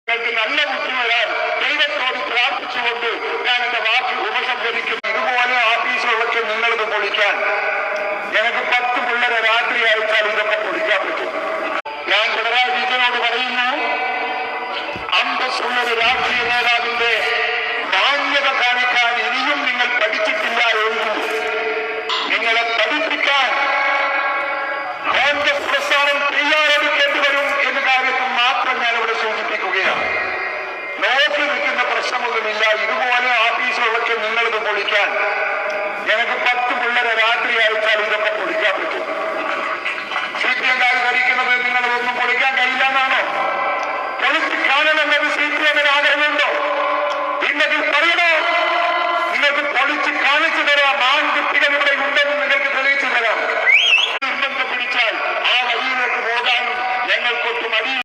നല്ല ബുദ്ധി വരാൻ ദൈവത്തോട് പ്രാർത്ഥിച്ചുകൊണ്ട് ഞാൻ എന്റെ വാക്ക് ഉപസംഹരിക്കുന്നു. ഇതുപോലെ ഓഫീസുകളൊക്കെ നിങ്ങളിത് പൊളിക്കാൻ ഞങ്ങൾക്ക് 10 പിള്ളേരെ രാത്രി അയച്ചാൽ ഇതൊക്കെ പൊളിക്കാൻ പറ്റും. ഞാൻ പിണറായി വിജയനോട് പറയുന്നു, അന്തസ്സുള്ളൊരു രാഷ്ട്രീയ നേതാവിന്റെ